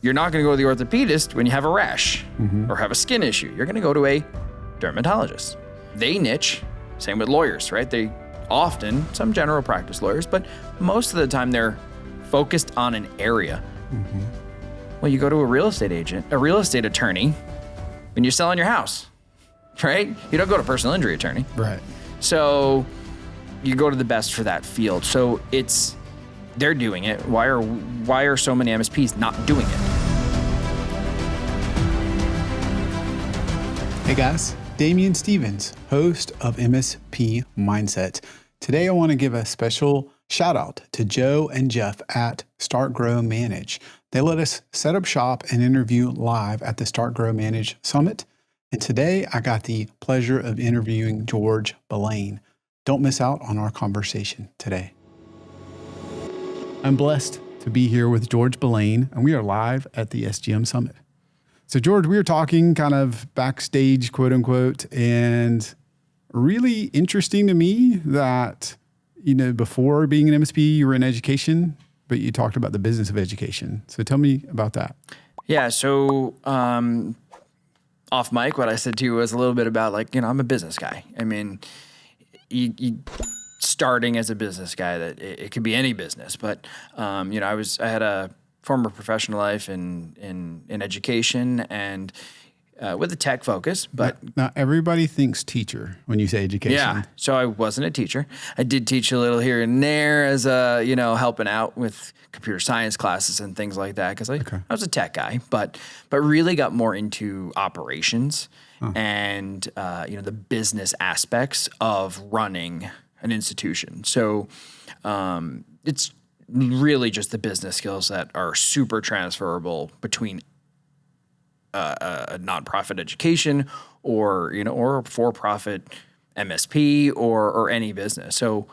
you're not going to go to the orthopedist when you have a rash or have a skin issue. You're going to go to a dermatologist. They niche, same with lawyers, right? They often, some general practice lawyers, but most of the time they're focused on an area. Well, you go to a real estate agent, a real estate attorney, when you're selling your house, right? You don't go to a personal injury attorney. Right. So you go to the best for that field. So they're doing it. Why are so many MSPs not doing it? Hey guys, Damian Stevens, host of MSP Mindset. Today I want to give a special shout out to Joe and Jeff at Start Grow Manage. They let us set up shop and interview live at the Start Grow Manage Summit. And today I got the pleasure of interviewing George Ballane. Don't miss out on our conversation today. I'm blessed to be here with George Ballane, and we are live at the SGM Summit. So George, we were talking kind of backstage, quote unquote, and really interesting to me that, before being an MSP, you were in education, but you talked about the business of education. So tell me about that. Yeah. So, off mic, what I said to you was a little bit about I'm a business guy. I mean, you starting as a business guy, that it could be any business, but, I had a former professional life in education and with a tech focus, but now everybody thinks teacher when you say education. Yeah. So I wasn't a teacher. I did teach a little here and there as helping out with computer science classes and things like that. Cause I was a tech guy, but really got more into operations and, the business aspects of running an institution. So, it's really just the business skills that are super transferable between a nonprofit education or a for-profit MSP or any business. So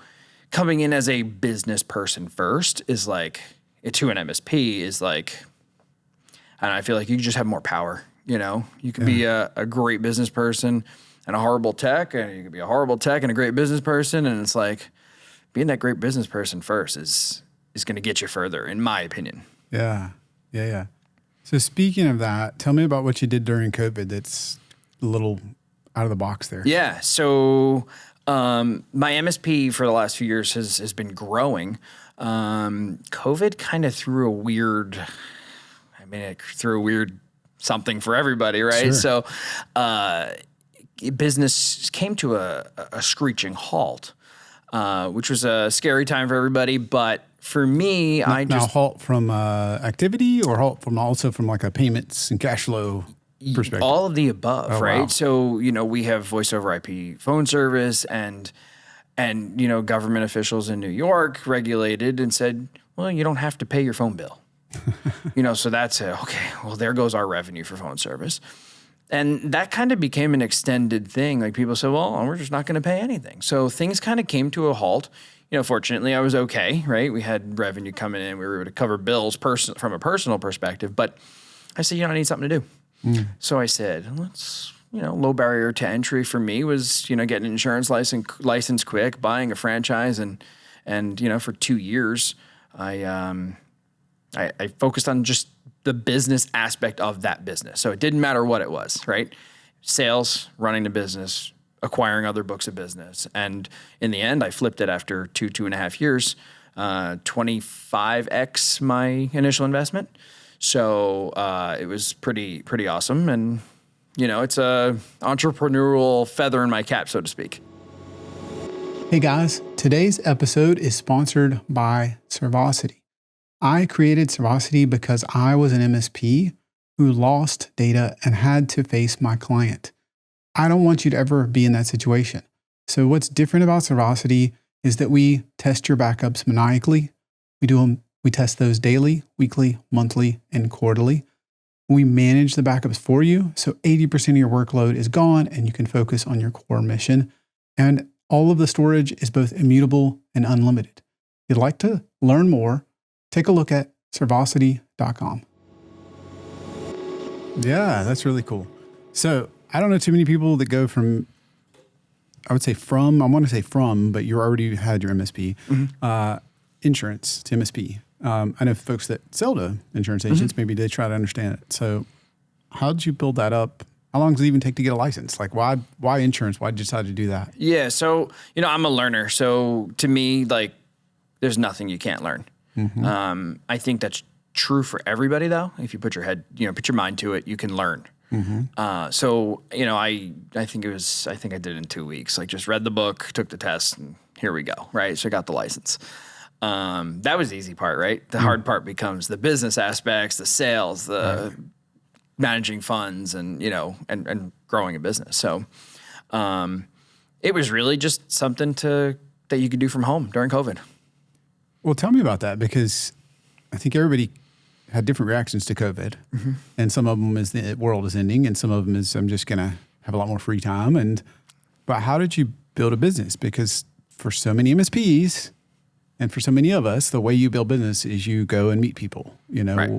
coming in as a business person first is to an MSP is and I feel like you just have more power. You can be a great business person and a horrible tech, and you can be a horrible tech and a great business person. And it's being that great business person first is going to get you further, in my opinion. Yeah. So speaking of that, tell me about what you did during COVID that's a little out of the box there. Yeah. So my MSP for the last few years has been growing. COVID kind of threw a weird something for everybody, right? Sure. So business came to a screeching halt, which was a scary time for everybody. But for me, now halt from activity or halt from like a payments and cash flow perspective? All of the above, right? Wow. So, we have voice over IP phone service and government officials in New York regulated and said, well, you don't have to pay your phone bill. So that's okay. Well, there goes our revenue for phone service. And that kind of became an extended thing. Like people said, well, we're just not going to pay anything. So things kind of came to a halt. Fortunately, I was okay, right? We had revenue coming in. We were able to cover bills from a personal perspective. But I said, I need something to do. So I said, let's, low barrier to entry for me was, getting an insurance license quick, buying a franchise. And for 2 years, I focused on just the business aspect of that business. So it didn't matter what it was, right? Sales, running the business, acquiring other books of business. And in the end, I flipped it after 2.5 years, 25x my initial investment. So it was pretty awesome. And, it's a entrepreneurial feather in my cap, so to speak. Hey guys, today's episode is sponsored by Servosity. I created Servosity because I was an MSP who lost data and had to face my client. I don't want you to ever be in that situation. So what's different about Servosity is that we test your backups maniacally. We test those daily, weekly, monthly, and quarterly. We manage the backups for you. So 80% of your workload is gone and you can focus on your core mission. And all of the storage is both immutable and unlimited. If you'd like to learn more, take a look at servosity.com. Yeah, that's really cool. So I don't know too many people that go from, I want to say from, but you already had your MSP, insurance to MSP. I know folks that sell to insurance agents, maybe they try to understand it. So how did you build that up? How long does it even take to get a license? Like why insurance? Why did you decide to do that? Yeah. So, I'm a learner. So to me, like there's nothing you can't learn. I think that's true for everybody though. If you put your mind to it, you can learn. So, I think I did it in 2 weeks, like just read the book, took the test, and here we go. Right. So I got the license. That was the easy part, right? The hard part becomes the business aspects, the sales, the managing funds and, and growing a business. So, it was really just something that you could do from home during COVID. Well, tell me about that, because I think everybody had different reactions to COVID, and some of them is the world is ending, and some of them is I'm just going to have a lot more free time. But how did you build a business? Because for so many MSPs and for so many of us, the way you build business is you go and meet people,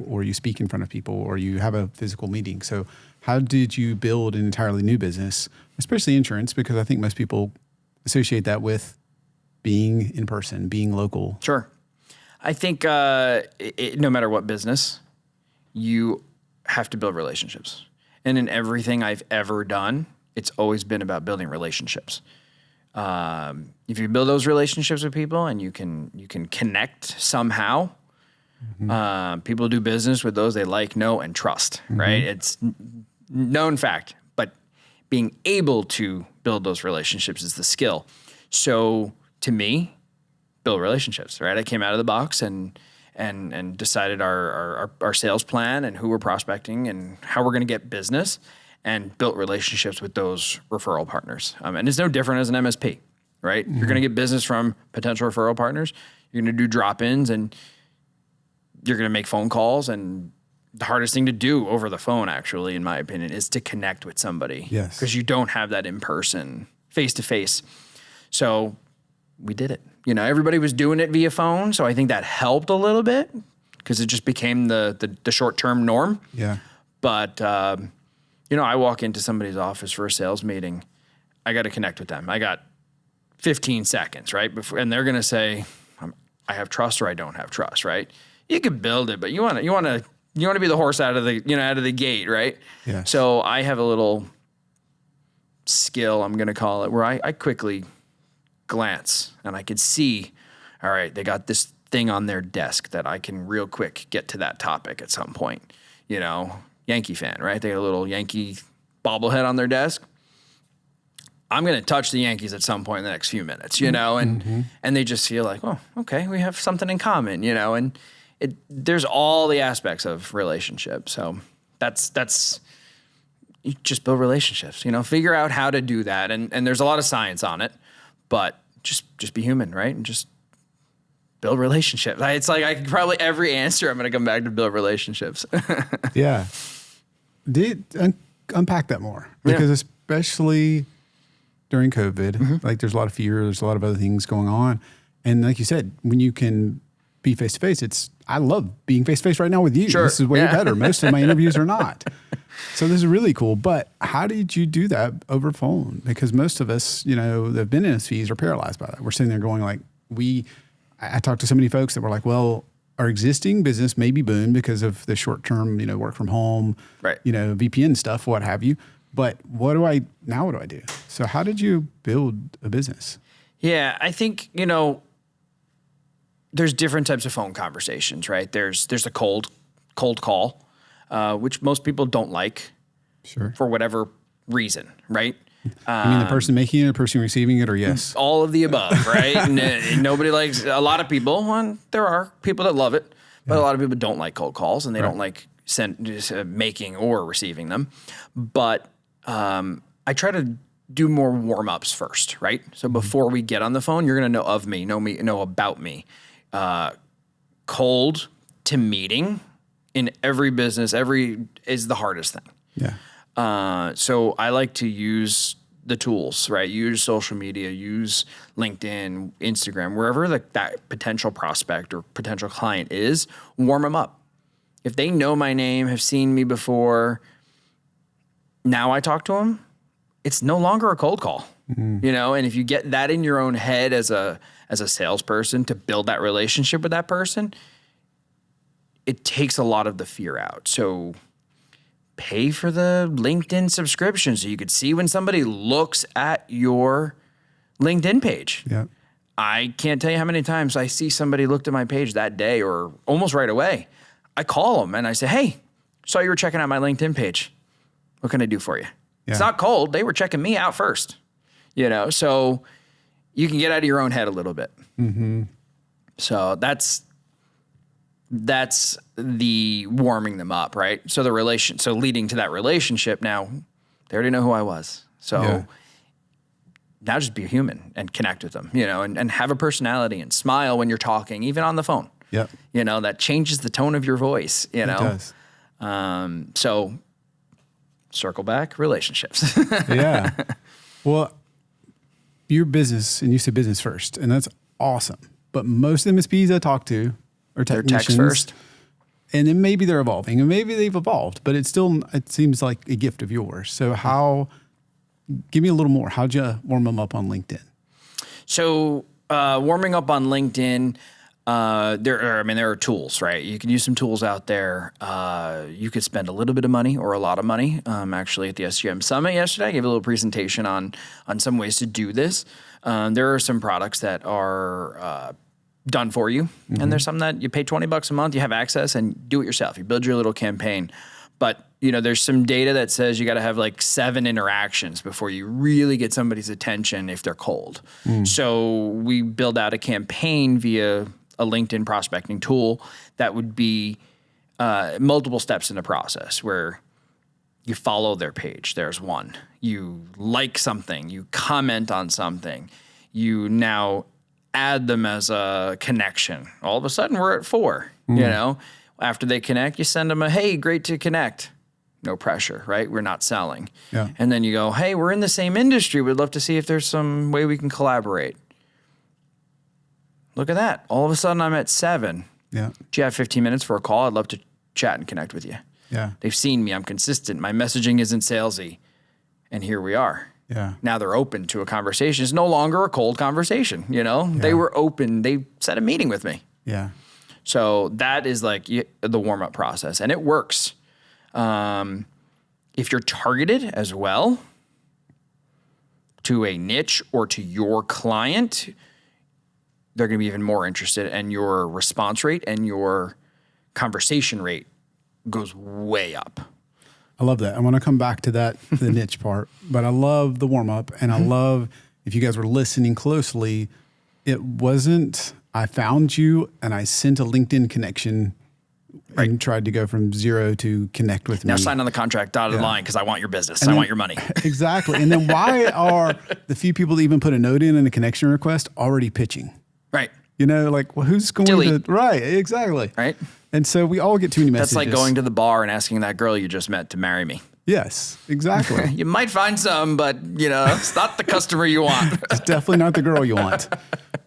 or you speak in front of people, or you have a physical meeting. So how did you build an entirely new business, especially insurance? Because I think most people associate that with being in person, being local. Sure. I think no matter what business, you have to build relationships. And in everything I've ever done, it's always been about building relationships. If you build those relationships with people and you can connect somehow, people do business with those they like, know, and trust, right? It's known fact, but being able to build those relationships is the skill. So to me, build relationships, right? I came out of the box and decided our sales plan and who we're prospecting and how we're going to get business, and built relationships with those referral partners. And it's no different as an MSP, right? You're going to get business from potential referral partners. You're going to do drop-ins and you're going to make phone calls. And the hardest thing to do over the phone, actually, in my opinion, is to connect with somebody. Yes. Because you don't have that in person, face-to-face. So we did it. Everybody was doing it via phone. So I think that helped a little bit because it just became the short-term norm. Yeah. But, I walk into somebody's office for a sales meeting. I got to connect with them. I got 15 seconds, right? And they're going to say, I have trust or I don't have trust, right? You could build it, but you want to be the horse out of the gate, right? Yeah. So I have a little skill, I'm going to call it, where I quickly glance and I could see, all right, they got this thing on their desk that I can real quick get to that topic at some point. Yankee fan, right? They got a little Yankee bobblehead on their desk. I'm going to touch the Yankees at some point in the next few minutes, and they just feel like, oh, okay, we have something in common, and there's all the aspects of relationships. So that's you just build relationships, figure out how to do that. And there's a lot of science on it, but just be human, right? And just build relationships. It's like I could probably every answer I'm going to come back to build relationships. Yeah. Unpack that more, because especially during COVID, like there's a lot of fear, there's a lot of other things going on. And like you said, when you can be face-to-face, I love being face-to-face right now with you. Sure. This is way better. Most of my interviews are not. So this is really cool. But how did you do that over phone? Because most of us, that have been in SVs are paralyzed by that. We're sitting there going like, I talked to so many folks that were like, well, our existing business may be boomed because of the short-term, work from home, right. VPN stuff, what have you. But what do I do? So how did you build a business? Yeah, I think, there's different types of phone conversations, right? There's a cold call, which most people don't like. Sure. For whatever reason, right? You mean the person making it, the person receiving it, or yes? All of the above, right? and nobody likes, a lot of people, and there are people that love it, but a lot of people don't like cold calls and they don't like making or receiving them. But I try to do more warm-ups first, right? So before we get on the phone, you're going to know of me, know about me. Cold to meeting in every business, is the hardest thing. Yeah. So I like to use the tools, right? Use social media, use LinkedIn, Instagram, wherever that potential prospect or potential client is, warm them up. If they know my name, have seen me before, now I talk to them, it's no longer a cold call, and if you get that in your own head as a salesperson to build that relationship with that person, it takes a lot of the fear out. So pay for the LinkedIn subscription so you could see when somebody looks at your LinkedIn page. Yeah. I can't tell you how many times I see somebody looked at my page that day or almost right away. I call them and I say, hey, saw you were checking out my LinkedIn page. What can I do for you? Yeah. It's not cold. They were checking me out first, so you can get out of your own head a little bit. Mm-hmm. So that's the warming them up, right? So so leading to that relationship now, they already know who I was. So now just be a human and connect with them, and have a personality and smile when you're talking, even on the phone. Yep. That changes the tone of your voice, It does. So circle back, relationships. Yeah. Well, your business, and you said business first, and that's awesome. But most MSPs I talk to are technicians. They're techs first. And then maybe they're evolving, and maybe they've evolved, but it seems like a gift of yours. So give me a little more. How'd you warm them up on LinkedIn? So warming up on LinkedIn, there are tools, right? You can use some tools out there. You could spend a little bit of money or a lot of money. Actually, at the SGM Summit yesterday, I gave a little presentation on some ways to do this. There are some products that are done for you, and there's some that you pay $20 a month, you have access, and do it yourself. You build your little campaign. But there's some data that says you got to have like 7 interactions before you really get somebody's attention if they're cold. So we build out a campaign via a LinkedIn prospecting tool that would be multiple steps in the process where you follow their page. There's one. You like something. You comment on something. You now add them as a connection. All of a sudden, we're at 4. After they connect, you send them hey, great to connect. No pressure, right? We're not selling. Yeah. And then you go, hey, we're in the same industry. We'd love to see if there's some way we can collaborate. Look at that. All of a sudden, I'm at 7. Yeah. Do you have 15 minutes for a call? I'd love to chat and connect with you. Yeah. They've seen me. I'm consistent. My messaging isn't salesy. And here we are. Yeah. Now they're open to a conversation. It's no longer a cold conversation, They were open. They set a meeting with me. Yeah. So that is like the warm-up process, and it works. If you're targeted as well to a niche or to your client, they're going to be even more interested, and your response rate and your conversation rate goes way up. I love that. I want to come back to that, the niche part, but I love the warm up, and I love, if you guys were listening closely, it wasn't, I found you and I sent a LinkedIn connection and tried to go from 0 to connect with me. Now sign on the contract, dotted line, because I want your business. I want your money. Exactly. And then why are the few people that even put a note in and a connection request already pitching? Right. Well, who's going Delete. to, right, exactly. Right. And so we all get too many messages. That's like going to the bar and asking that girl you just met to marry me. Yes, exactly. You might find some, but it's not the customer you want. It's definitely not the girl you want.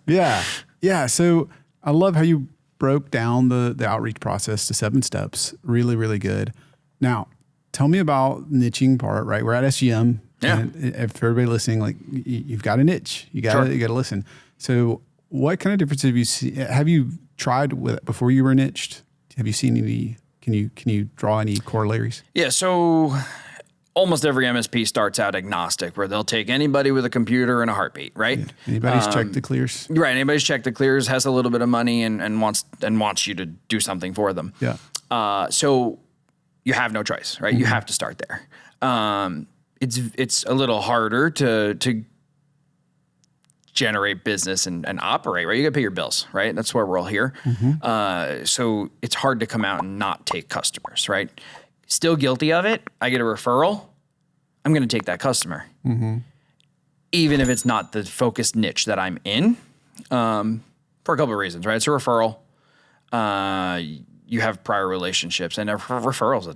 Yeah. Yeah. So I love how you broke down the outreach process to 7 steps. Really, really good. Now, tell me about niching part, right? We're at SGM. Yeah. And if everybody listening, like you've got a niche, you got to listen. So what kind of differences have you tried with it before you were niched? Have you seen any, can you draw any corollaries? Yeah. So almost every MSP starts out agnostic, where they'll take anybody with a computer and a heartbeat, right? Yeah. Anybody's checked the clears. Right. Anybody's checked the clears, has a little bit of money and wants you to do something for them. Yeah. So you have no choice, right? You have to start there. It's a little harder to generate business and operate, right? You got to pay your bills, right? That's why we're all here. So it's hard to come out and not take customers, right? Still guilty of it. I get a referral. I'm going to take that customer, even if it's not the focused niche that I'm in, for a couple of reasons, right? It's a referral. You have prior relationships, and a referral's a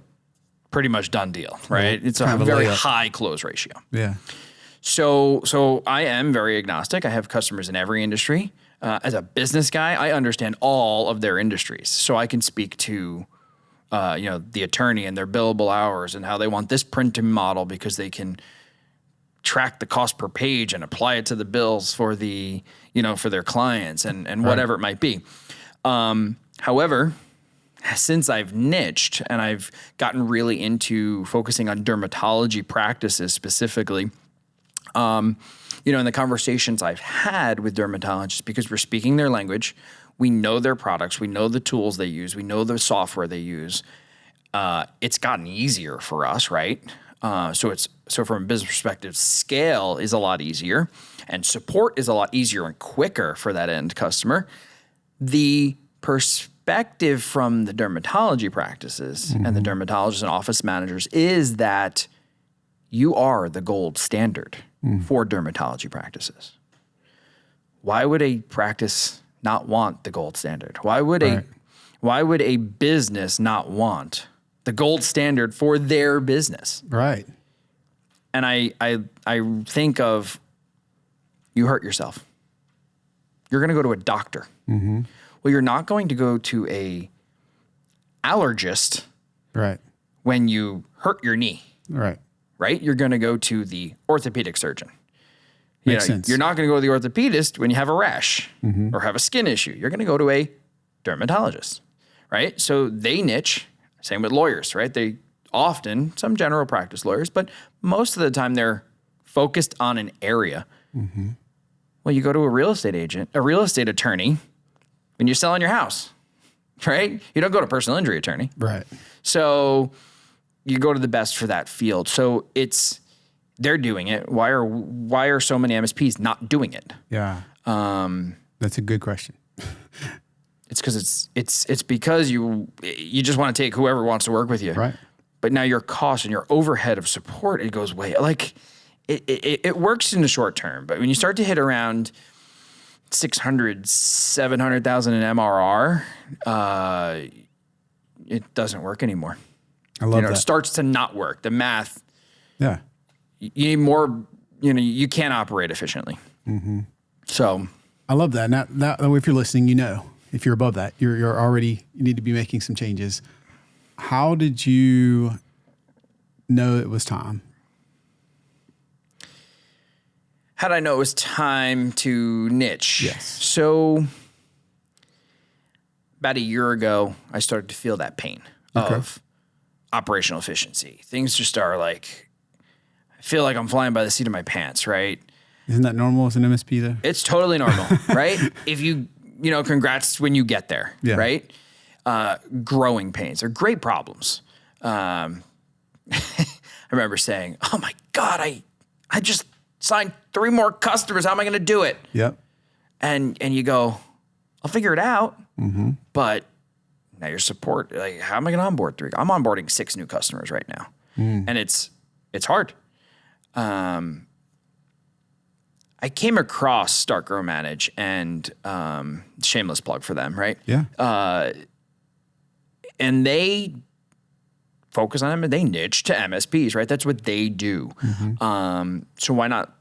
pretty much done deal, right? It's a very high close ratio. Yeah. So I am very agnostic. I have customers in every industry. As a business guy, I understand all of their industries. So I can speak to, the attorney and their billable hours and how they want this printing model because they can track the cost per page and apply it to the bills for for their clients and whatever it might be. However, since I've niched and I've gotten really into focusing on dermatology practices specifically, in the conversations I've had with dermatologists, because we're speaking their language, we know their products, we know the tools they use, we know the software they use. It's gotten easier for us, right? So from a business perspective, scale is a lot easier and support is a lot easier and quicker for that end customer. The perspective from the dermatology practices and the dermatologists and office managers is that you are the gold standard for dermatology practices. Why would a practice not want the gold standard? Why would a business not want the gold standard for their business? Right. And I think of, you hurt yourself. You're going to go to a doctor. Well, you're not going to go to a allergist when you hurt your knee. Right? You're going to go to the orthopedic surgeon. Makes sense. You're not going to go to the orthopedist when you have a rash or have a skin issue. You're going to go to a dermatologist, right? So they niche. Same with lawyers, right? They often, some general practice lawyers, but most of the time they're focused on an area. Well, you go to a real estate agent, a real estate attorney when you're selling your house, right? You don't go to a personal injury attorney. Right. So you go to the best for that field. So they're doing it. Why are so many MSPs not doing it? Yeah. That's a good question. It's because it's because you just want to take whoever wants to work with you. Right. But now your cost and your overhead of support, it goes way, like it works in the short term. But when you start to hit around 600, 700,000 in MRR, it doesn't work anymore. I love that. It starts to not work. The math. Yeah. You need more, you can't operate efficiently. So I love that. Now, if you're listening, if you're above that, you need to be making some changes. How did you know it was time? How did I know it was time to niche? Yes. So about a year ago, I started to feel that pain of operational efficiency. Things just are like, I feel like I'm flying by the seat of my pants, right? Isn't that normal as an MSP though? It's totally normal, right? If congrats when you get there, right? Growing pains are great problems. I remember saying, oh my God, I just signed 3 more customers. How am I going to do it? Yep. And you go, I'll figure it out. But now your support, like, how am I going to onboard 3? I'm onboarding 6 new customers right now. And it's hard. I came across Start, Grow, Manage, and shameless plug for them, right? Yeah. And they focus on them, they niche to MSPs, right? That's what they do. So why not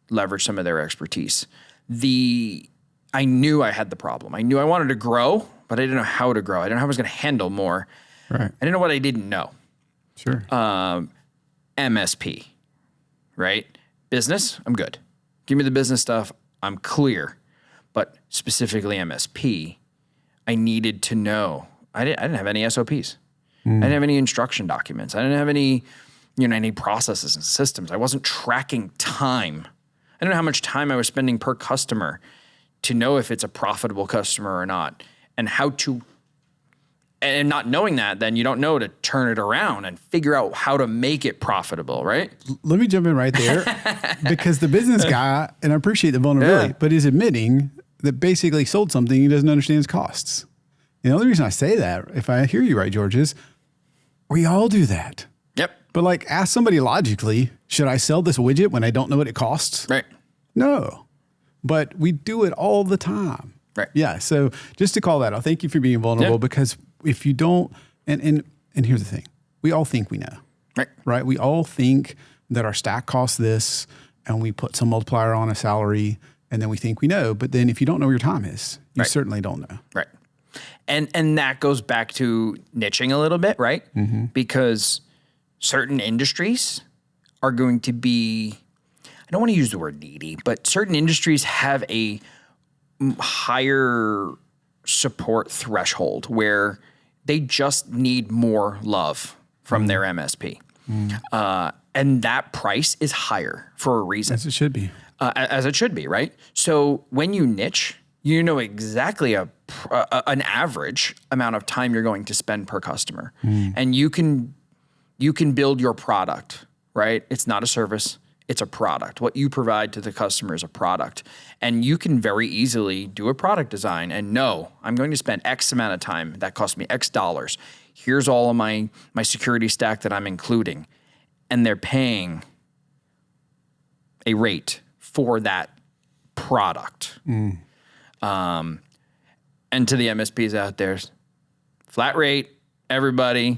leverage some of their expertise? I knew I had the problem. I knew I wanted to grow, but I didn't know how to grow. I didn't know how I was going to handle more. Right. I didn't know what I didn't know. Sure. MSP, right? Business, I'm good. Give me the business stuff, I'm clear. But specifically MSP, I needed to know. I didn't have any SOPs. I didn't have any instruction documents. I didn't have any, any processes and systems. I wasn't tracking time. I didn't know how much time I was spending per customer to know if it's a profitable customer or not, and how to. And not knowing that, then you don't know to turn it around and figure out how to make it profitable, right? Let me jump in right there, because the business guy, and I appreciate the vulnerability, but is admitting that basically sold something he doesn't understand his costs. And the only reason I say that, if I hear you right, George, is we all do that. Yep. But ask somebody logically, should I sell this widget when I don't know what it costs? Right. No. But we do it all the time. Right. Yeah. So just to call that out, thank you for being vulnerable, because if you don't, and here's the thing, we all think we know. Right. We all think that our stack costs this, and we put some multiplier on a salary, and then we think we know. But then if you don't know where your time is, you certainly don't know. Right. And that goes back to niching a little bit, right? Because certain industries are going to be, I don't want to use the word needy, but certain industries have a higher support threshold where they just need more love from their MSP. And that price is higher for a reason. As it should be. As it should be, right? So when you niche, you know exactly an average amount of time you're going to spend per customer. And you can build your product, right? It's not a service, it's a product. What you provide to the customer is a product. And you can very easily do a product design and know, I'm going to spend X amount of time, that costs me X dollars. Here's all of my security stack that I'm including. And they're paying a rate for that product. And to the MSPs out there, flat rate, everybody,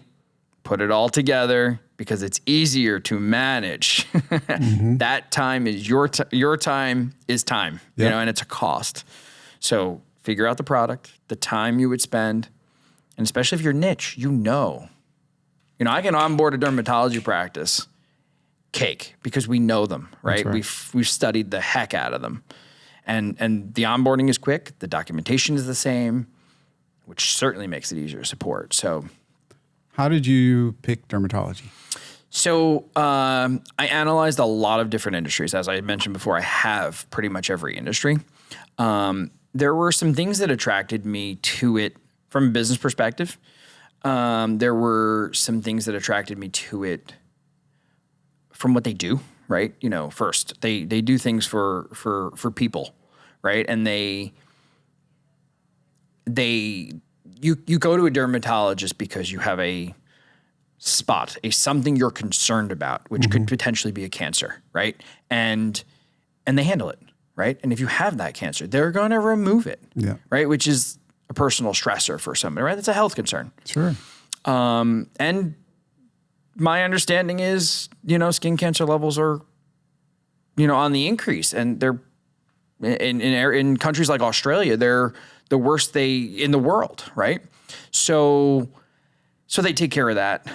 put it all together because it's easier to manage. That time is your time is time, you know, and it's a cost. So figure out the product, the time you would spend, and especially if you're niche, you know, I can onboard a dermatology practice cake because we know them, right? We've studied the heck out of them. And the onboarding is quick, the documentation is the same, which certainly makes it easier to support. So how did you pick dermatology? So I analyzed a lot of different industries. As I mentioned before, I have pretty much every industry. There were some things that attracted me to it from a business perspective. There were some things that attracted me to it from what they do, right? First, they do things for people, right? And you go to a dermatologist because you have a spot, something you're concerned about, which could potentially be a cancer, right? And they handle it, right? And if you have that cancer, they're going to remove it, right? Which is a personal stressor for somebody, right? That's a health concern. Sure. And my understanding is, skin cancer levels are, on the increase, and they're in countries like Australia, they're the worst in the world, right? So they take care of that.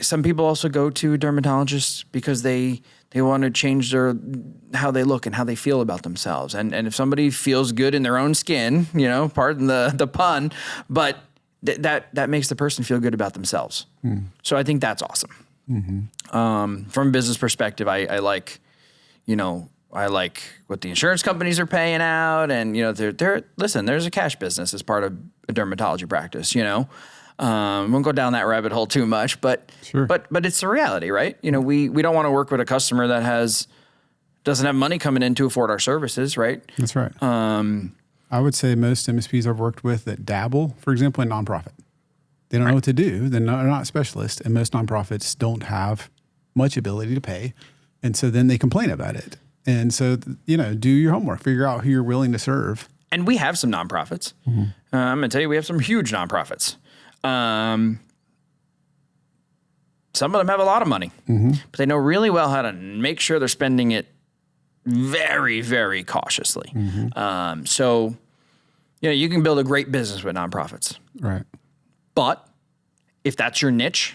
Some people also go to dermatologists because they want to change how they look and how they feel about themselves. And if somebody feels good in their own skin, pardon the pun, but that makes the person feel good about themselves. So I think that's awesome. From a business perspective, I like what the insurance companies are paying out, and listen, there's a cash business as part of a dermatology practice. Won't go down that rabbit hole too much, but sure. but it's the reality, right? We don't want to work with a customer that doesn't have money coming in to afford our services, right? That's right. I would say most MSPs I've worked with that dabble, for example, in nonprofit, they don't know what to do. They're not specialists, and most nonprofits don't have much ability to pay, and so then they complain about it. And so, do your homework, figure out who you're willing to serve. And we have some nonprofits. I'm going to tell you, we have some huge nonprofits. Some of them have a lot of money, but they know really well how to make sure they're spending it very, very cautiously. So, you can build a great business with nonprofits. Right. But if that's your niche,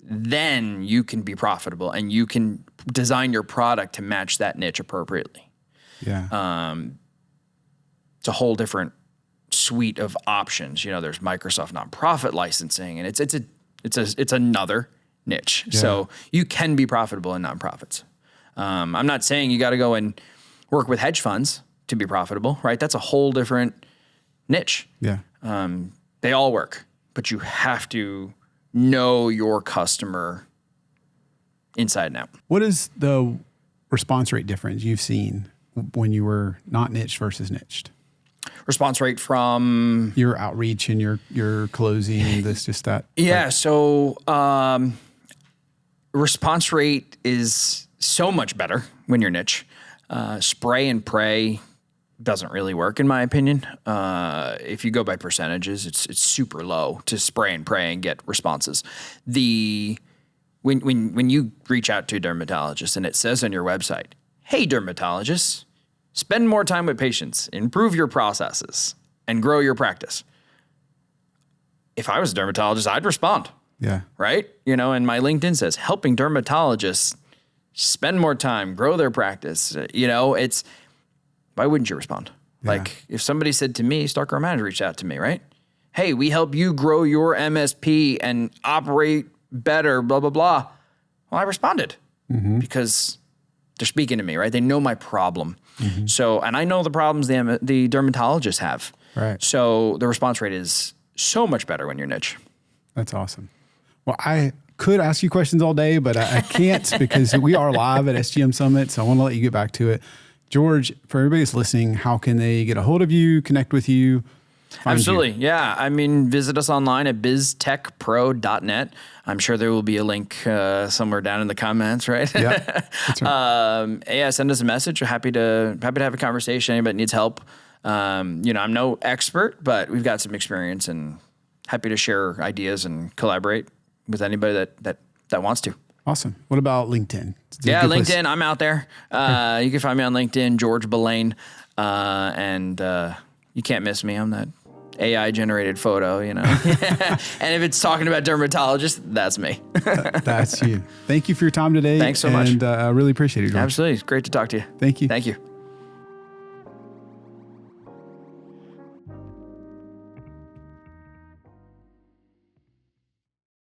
then you can be profitable and you can design your product to match that niche appropriately. Yeah. It's a whole different suite of options. There's Microsoft nonprofit licensing, and it's another niche. Yeah. So you can be profitable in nonprofits. I'm not saying you got to go and work with hedge funds to be profitable, right? That's a whole different niche. Yeah. They all work, but you have to know your customer inside and out. What is the response rate difference you've seen when you were not niched versus niched? Response rate from your outreach and your closing, that. Yeah. So response rate is so much better when you're niche. Spray and pray doesn't really work, in my opinion. If you go by percentages, it's super low to spray and pray and get responses. When you reach out to a dermatologist and it says on your website, "Hey, dermatologists, spend more time with patients, improve your processes, and grow your practice." If I was a dermatologist, I'd respond. Yeah. Right? And my LinkedIn says, helping dermatologists spend more time, grow their practice. Why wouldn't you respond? Yeah. Like if somebody said to me, Stark Grow Manager reached out to me, right? hey, we help you grow your MSP and operate better, blah, blah, blah. Well, I responded because they're speaking to me, right? They know my problem. So, and I know the problems the dermatologists have. Right. So the response rate is so much better when you're niche. That's awesome. Well, I could ask you questions all day, but I can't because we are live at SGM Summit. So I want to let you get back to it. George, for everybody that's listening, how can they get a hold of you, connect with you? Absolutely. Yeah. I mean, visit us online at biztechpro.net. I'm sure there will be a link somewhere down in the comments, right? Yeah. That's right. Yeah. Send us a message. We're happy to have a conversation. Anybody needs help. I'm no expert, but we've got some experience and happy to share ideas and collaborate with anybody that wants to. Awesome. What about LinkedIn? Yeah, LinkedIn. Place. I'm out there. You can find me on LinkedIn, George Ballane, and you can't miss me. I'm that AI generated photo, And if it's talking about dermatologists, that's me. That's you. Thank you for your time today. Thanks so much. And I really appreciate it, George. Absolutely. It's great to talk to you. Thank you. Thank you.